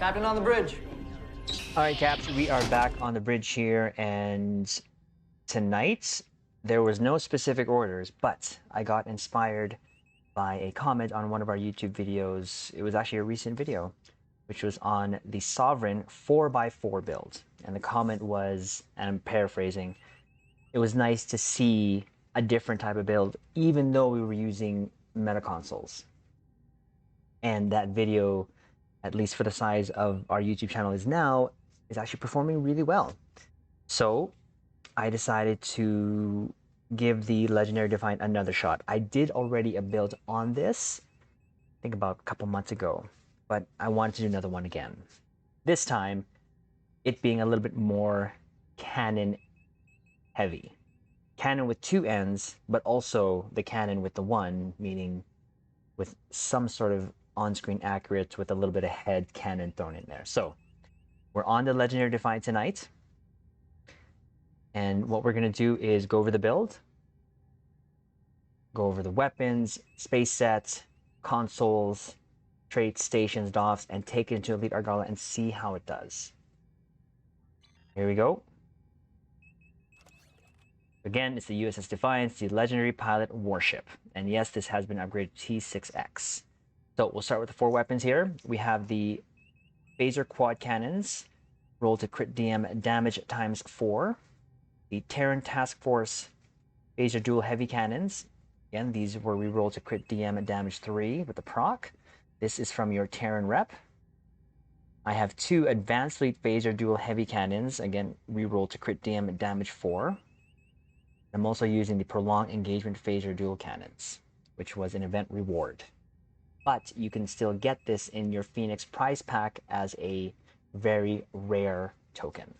Captain on the bridge. All right, Caps, we are back on the bridge here, and tonight there was no specific orders, but I got inspired by a comment on one of our YouTube videos. It was actually a recent video, which was on the Sovereign 4x4 build. And the comment was, and I'm paraphrasing, it was nice to see a different type of build, even though we were using meta consoles. And that video, at least for the size of our YouTube channel is now, is actually performing really well. So I decided to give the Legendary Defiant another shot. I did already a build on this, I think about a couple months ago, but I wanted to do another one again. This time, it being a little bit more Canon heavy. Canon with two ends, but also the Canon with the one, meaning with some sort of on-screen accurate with a little bit of head Canon thrown in there. So we're on the Legendary Defiant tonight. And what we're going to do is go over the build, go over the weapons, space sets, consoles, traits, stations, Doffs, and take it into Elite Argala and see how it does. Here we go. Again, it's the USS Defiance, the Legendary Pilot Warship. And yes, this has been upgraded to T6X. So we'll start with the four weapons here. We have the Phaser Quad Cannons, roll to crit DM damage times 4. The Terran Task Force Phaser Dual Heavy Cannons. Again, these were re-roll to crit DM damage 3 with the proc. This is from your Terran rep. I have two Advanced Fleet Phaser Dual Heavy Cannons. Again, re-roll to crit DM damage 4. I'm also using the Prolonged Engagement Phaser Dual Cannons, which was an event reward. But you can still get this in your Phoenix prize pack as a very rare token.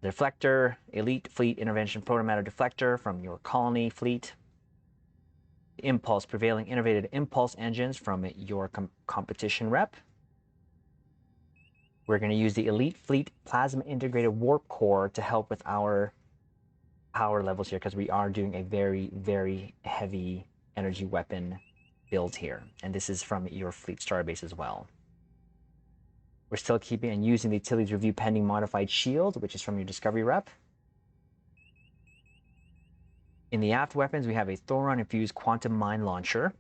Deflector, Elite Fleet Intervention Protomatter Deflector from your Colony Fleet. Impulse, Prevailing Innovative Impulse Engines from your competition rep. We're going to use the Elite Fleet Plasma Integrated Warp Core to help with our power levels here, because we are doing a very, very heavy energy weapon build here. And this is from your Fleet Starbase as well. We're still keeping and using the Utilities Review Pending Modified Shield, which is from your Discovery rep. In the aft weapons, we have a Thoron Infused Quantum Mine Launcher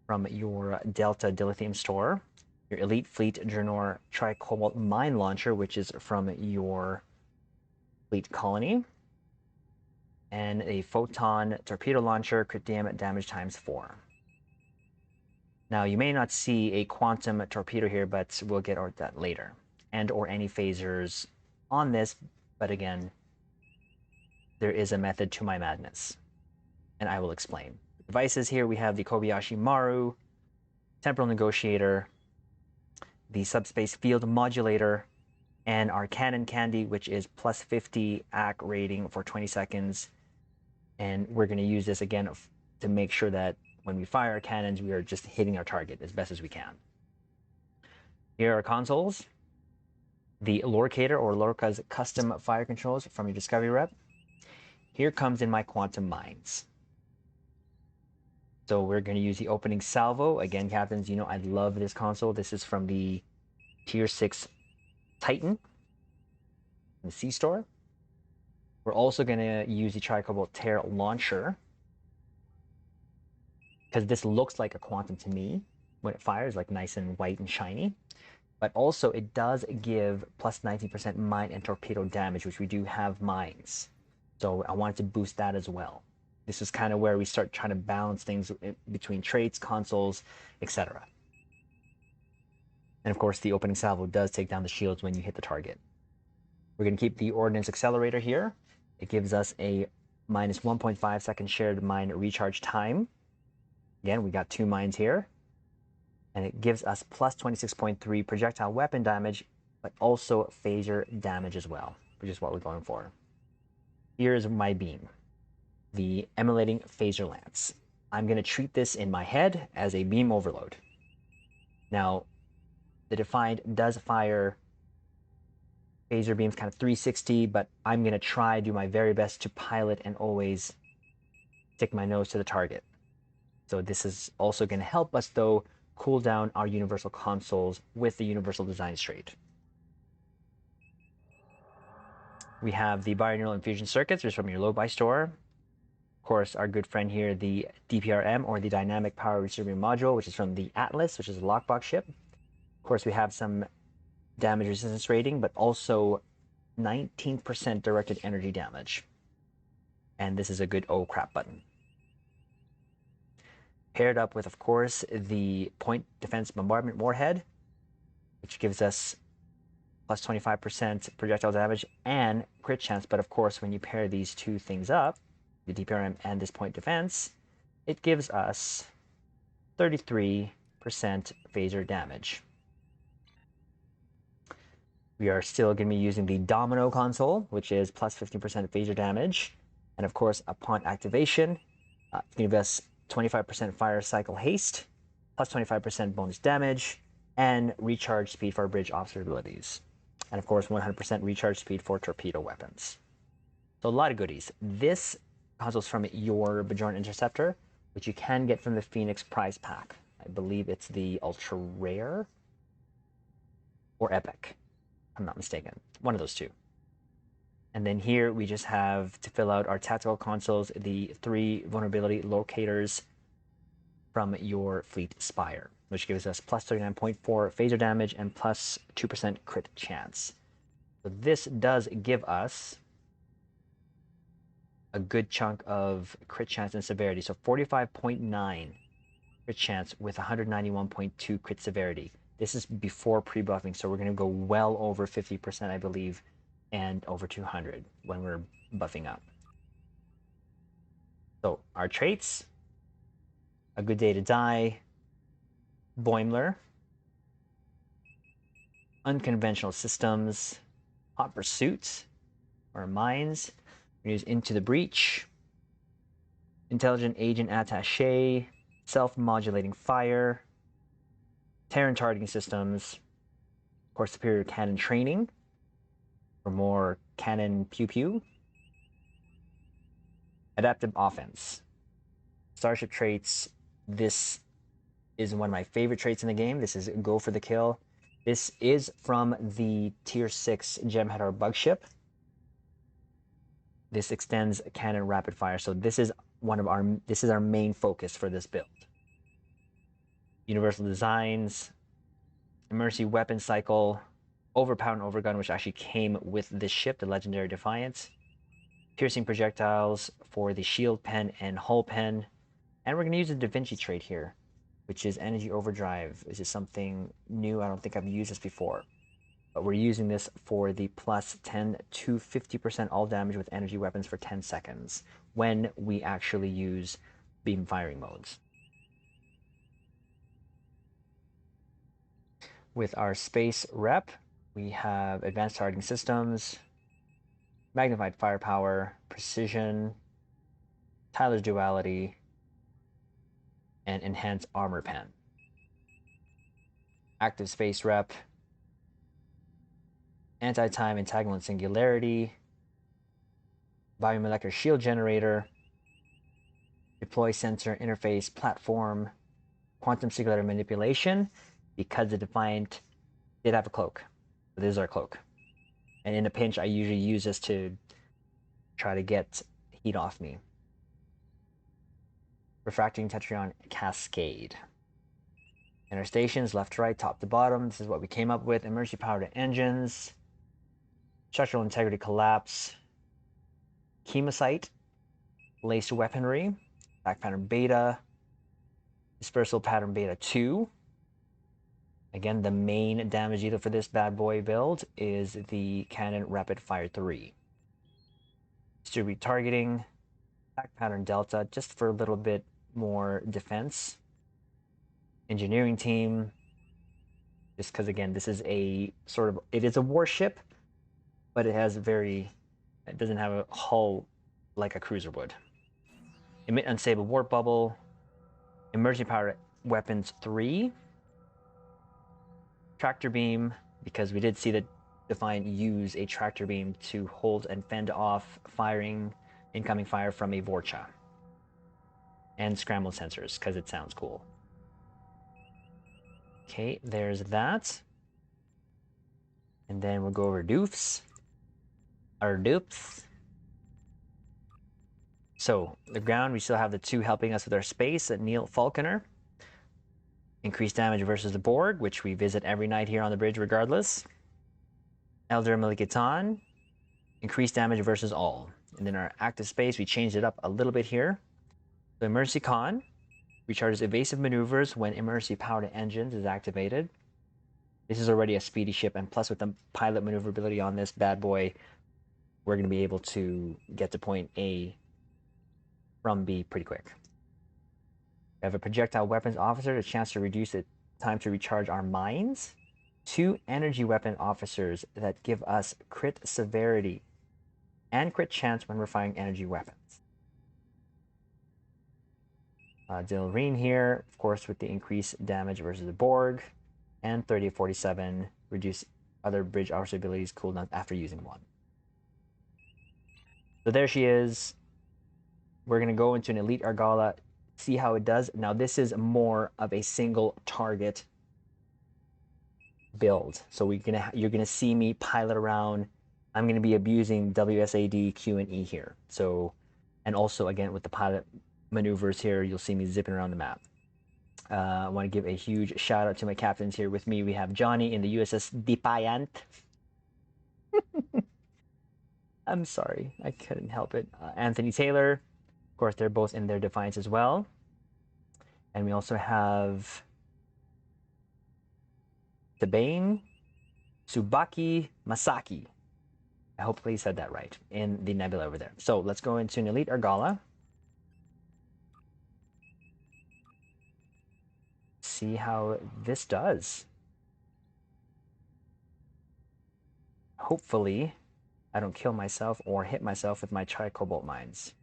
from your Delta Dilithium Store. Your Elite Fleet Drenor Tricobalt Mine Launcher, which is from your Fleet Colony. And a Photon Torpedo Launcher, crit damage times 4. Now, you may not see a Quantum Torpedo here, but we'll get that later. And or any phasers on this, but again, there is a method to my madness, and I will explain. Devices here, we have the Kobayashi Maru, Temporal Negotiator, the Subspace Field Modulator, and our Canon Candy, which is plus 50 AC rating for 20 seconds. And we're going to use this again to make sure that when we fire our cannons, we are just hitting our target as best as we can. Here are our consoles. The Lorcator, or Lorca's custom fire controls from your Discovery rep. Here comes in my Quantum Mines. So we're going to use the opening salvo. Again, Captains, you know I love this console. This is from the Tier 6 Titan, the C-Store. We're also going to use the Tricobalt Tear Launcher, because this looks like a Quantum to me when it fires, like nice and white and shiny. But also it does give plus 19% mine and torpedo damage, which we do have mines. So I wanted to boost that as well. This is kind of where we start trying to balance things between traits, consoles, etc. And of course, the opening salvo does take down the shields when you hit the target. We're going to keep the Ordnance Accelerator here. It gives us a minus 1.5 second shared mine recharge time. Again, we got two mines here. And it gives us plus 26.3 projectile weapon damage, but also phaser damage as well, which is what we're going for. Here's my beam, the Emulating Phaser Lance. I'm going to treat this in my head as a beam overload. Now, the Defiant does fire phaser beams kind of 360, but I'm going to try do my very best to pilot and always stick my nose to the target. So this is also going to help us, though, cool down our universal consoles with the universal design trait. We have the binaural infusion circuits, which is from your low-buy store. Of course, our good friend here, the DPRM, or the Dynamic Power Receiving Module, which is from the Atlas, which is a lockbox ship. Of course, we have some damage resistance rating, but also 19% directed energy damage. And this is a good oh crap button. Paired up with, of course, the Point Defense Bombardment Warhead, which gives us plus 25% projectile damage and crit chance. But of course, when you pair these two things up, the DPRM and this Point Defense, it gives us 33% phaser damage. We are still going to be using the Domino console, which is plus 15% phaser damage. And of course, upon activation, it's going to give us 25% fire cycle haste, plus 25% bonus damage, and recharge speed for our bridge officer abilities. And of course, 100% recharge speed for torpedo weapons. So a lot of goodies. This console is from your Bajoran Interceptor, which you can get from the Phoenix prize pack. I believe it's the Ultra Rare or Epic, if I'm not mistaken. One of those two. And then here we just have, to fill out our tactical consoles, the 3 vulnerability locators from your Fleet Spire, which gives us plus 39.4 phaser damage and plus 2% crit chance. So this does give us a good chunk of crit chance and severity. So 45.9 crit chance with 191.2 crit severity. This is before pre-buffing, so we're going to go well over 50%, I believe, and over 200 when we're buffing up. So our traits: A Good Day to Die, Boimler, Unconventional Systems, Hot Pursuit, or Mines. We're going to use Into the Breach, Intelligent Agent Attaché, Self-Modulating Fire, Terran Targeting Systems, of course, Superior Cannon Training, for more cannon pew-pew, Adaptive Offense. Starship traits, this is one of my favorite traits in the game. This is Go for the Kill. This is from the Tier 6 Gemhead or Bug Ship. This extends cannon rapid fire, so this is our main focus for this build. Universal Designs, Emergency Weapon Cycle, Overpower and Overgun, which actually came with this ship, the Legendary Defiant. Piercing Projectiles for the Shield Pen and Hull Pen. And we're going to use a Da Vinci trait here, which is Energy Overdrive. This is something new. I don't think I've used this before. But we're using this for the plus 10 to 50% all damage with energy weapons for 10 seconds when we actually use beam firing modes. With our space rep, we have Advanced Targeting Systems, Magnified Firepower, Precision, Tyler's Duality, and Enhanced Armor Pen. Active Space Rep, Anti-Time, Entanglement, Singularity, Biomolecular Shield Generator, Deploy Sensor Interface Platform, Quantum Singular Manipulation, because the Defiant did have a cloak. So this is our cloak. And in a pinch, I usually use this to try to get heat off me. Refracting Tetryon Cascade. And our stations, left to right, top to bottom. This is what we came up with. Emergency Power to Engines, Structural Integrity Collapse, Chemosite, Laced Weaponry, Back Pattern Beta, Dispersal Pattern Beta 2. Again, the main damage dealer for this bad boy build is the Canon Rapid Fire 3. Distribute Targeting, Back Pattern Delta, just for a little bit more defense. Engineering Team, just because, again, this is a sort of, it is a warship, but it doesn't have a hull like a cruiser would. Emit Unstable Warp Bubble, Emergency Power Weapons 3, Tractor Beam, because we did see the Defiant use a tractor beam to hold and fend off incoming fire from a Vorcha. And Scrambled Sensors, because it sounds cool. Okay, there's that. And then we'll go over Doofs. Our Doofs. So, the ground, we still have the two helping us with our space at Neil Falconer. Increased damage versus the board, which we visit every night here on the bridge regardless. Elder Milikitan. Increased damage versus all. And then our active space, we changed it up a little bit here. So Emergency Con recharges evasive maneuvers when emergency powered engines is activated. This is already a speedy ship, and plus with the pilot maneuverability on this bad boy, we're going to be able to get to point A from B pretty quick. We have a projectile weapons officer, a chance to reduce the time to recharge our mines. 2 energy weapon officers that give us crit severity and crit chance when we're firing energy weapons. Dilreen here, of course, with the increased damage versus the Borg, and 30-47, reduce other bridge officer abilities cooldown after using one. So there she is. We're going to go into an Elite Argala, see how it does. Now, this is more of a single target build. So you're gonna see me pilot around. I'm gonna be abusing WSAD, Q, and E here. So, and also again with the pilot maneuvers here, you'll see me zipping around the map. I want to give a huge shout out to my captains here with me. We have Johnny in the USS Defiant. I'm sorry, I couldn't help it. Anthony Taylor, of course, they're both in their Defiance as well. And we also have Tabane, Tsubaki Masaki. I hopefully said that right in the nebula over there. So let's go into an Elite Argala. See how this does. Hopefully, I don't kill myself or hit myself with my tri-cobalt mines.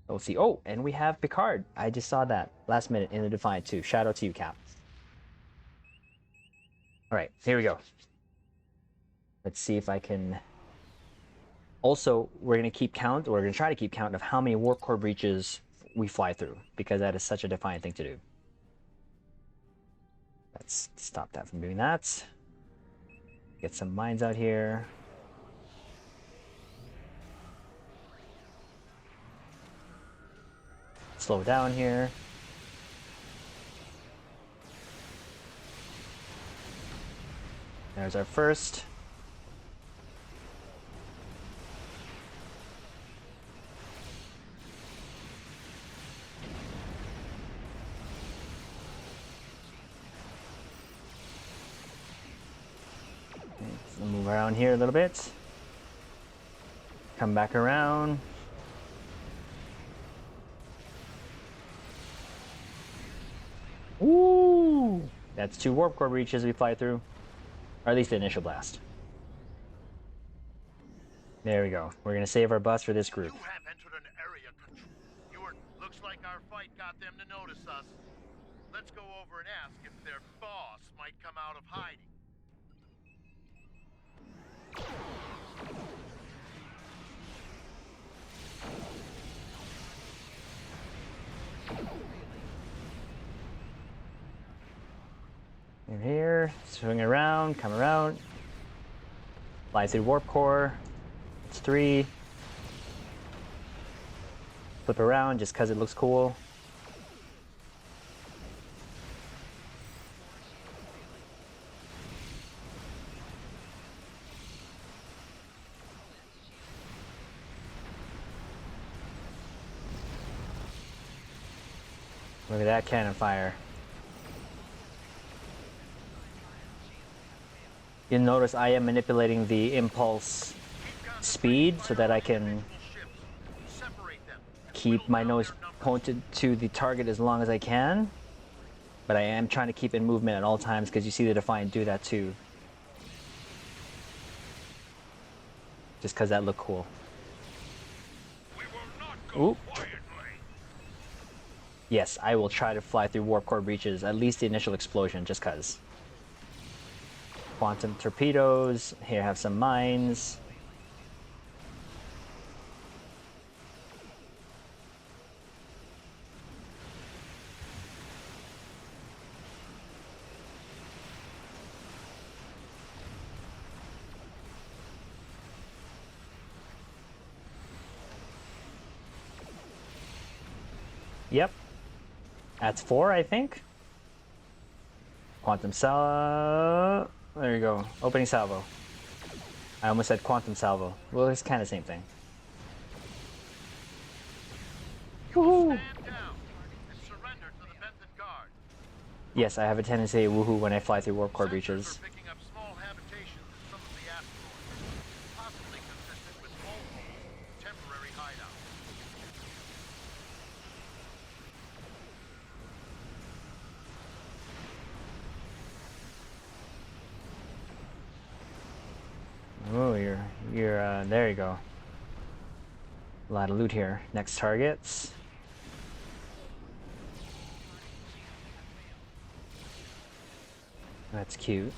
We'll see. Oh, and we have Picard. I just saw that last minute in the Defiant too. Shout out to you, Cap. All right, here we go. Let's see if I can... Also, we're going to keep count, or we're going to try to keep count of how many warp core breaches we fly through, because that is such a Defiant thing to do. Let's stop that from doing that. Get some mines out here. Slow down here. There's our first. We'll move around here a little bit. Come back around. Ooh! That's 2 warp core breaches we fly through. Or at least the initial blast. There we go. We're going to save our bus for this group. You have entered an area control. Looks like our fight got them to notice us. Let's go over and ask if their boss might come out of hiding. In here, swing around, come around. Fly through warp core. It's 3. Flip around just because it looks cool. Look at that cannon fire. You'll notice I am manipulating the impulse speed so that I can keep my nose pointed to the target as long as I can. But I am trying to keep in movement at all times because you see the Defiant do that too. Just because that looked cool. Ooh. Yes, I will try to fly through warp core breaches, at least the initial explosion, just because. Quantum torpedoes. Here, have some mines. Yep. That's 4, I think. Quantum salvo. There you go. Opening salvo. I almost said quantum salvo. Well, it's kind of the same thing. Woohoo! Stand down and surrender to the Benton Guard. Yes, I have a tendency to woohoo when I fly through warp core Sensors breaches. are picking up small habitations in some of the asteroids, possibly consistent with Volvo's temporary hideout. Oh, you're there you go. A lot of loot here. Next targets. That's cute.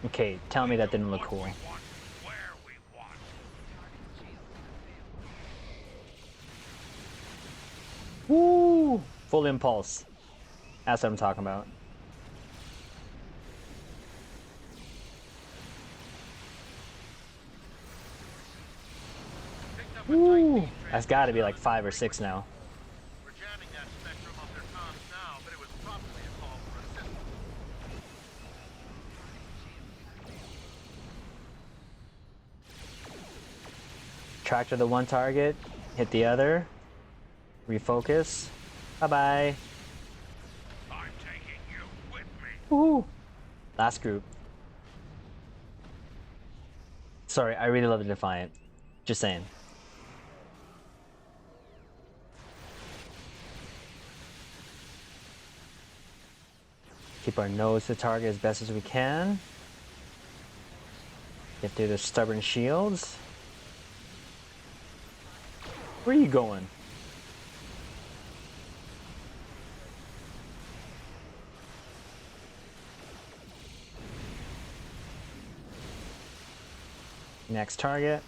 Okay, tell me that didn't look cool. Woo! Full impulse. That's what I'm talking about. Woo! That's got to be like 5 or 6 now. We're jamming that spectrum off their comms now, but it was probably a call for assistance. Tractor the one target, hit the other, refocus. Bye-bye. I'm taking you with me. Woo! Last group. Sorry, I really love the Defiant. Just saying. Keep our nose to target as best as we can. Get through the stubborn shields. Where are you going? Next target.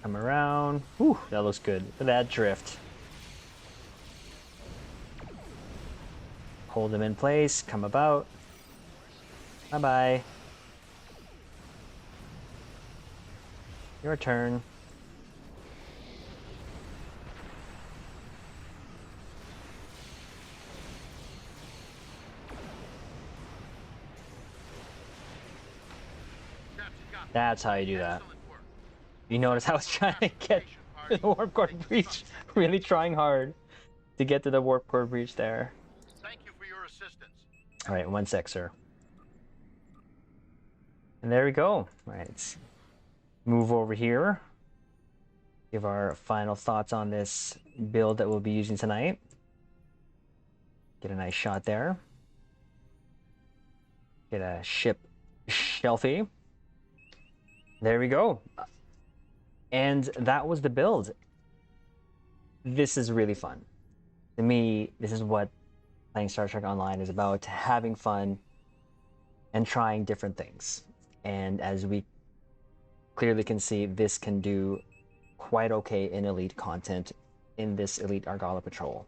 Come around. Whew, that looks good. Look at that drift. Hold them in place. Come about. Bye-bye. Your turn. That's how you do that. You notice I was trying to get to the warp core breach. Really trying hard to get to the warp core breach there. Thank you for your assistance. Alright, 1 sec, sir. And there we go. Alright, let's move over here. Give our final thoughts on this build that we'll be using tonight. Get a nice shot there. Get a ship shelfie. There we go. And that was the build. This is really fun. To me, this is what playing Star Trek Online is about, having fun and trying different things. And as we clearly can see, this can do quite okay in elite content in this elite Argala patrol.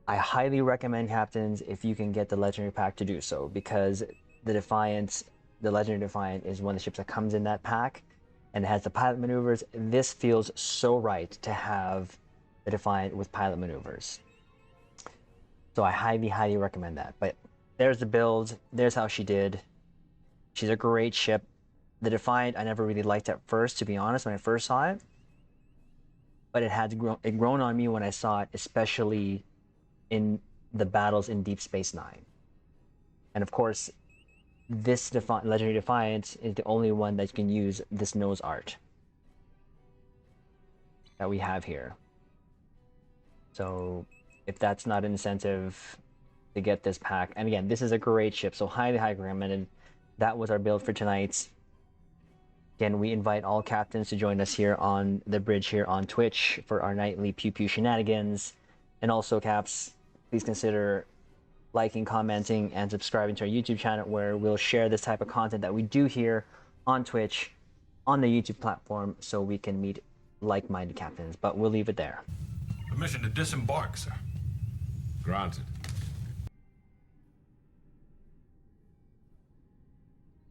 I highly recommend, captains, if you can get the legendary pack, to do so, because the Defiant, the legendary Defiant, is one of the ships that comes in that pack and it has the pilot maneuvers. This feels so right to have the Defiant with pilot maneuvers. So I highly recommend that. But there's the build. There's how she did. She's a great ship. The Defiant I never really liked at first, to be honest, when I first saw it. But it had grown on me when I saw it, especially in the battles in Deep Space Nine. And of course, this legendary Defiant is the only one that can use this nose art that we have here. So if that's not an incentive to get this pack, and again, this is a great ship, so highly recommended. That was our build for tonight. Again, we invite all captains to join us here on the bridge here on Twitch for our nightly Pew Pew shenanigans. And also, caps, please consider liking, commenting, and subscribing to our YouTube channel, where we'll share this type of content that we do here on Twitch, on the YouTube platform, so we can meet like-minded captains, but we'll leave it there. Permission to disembark, sir. Granted.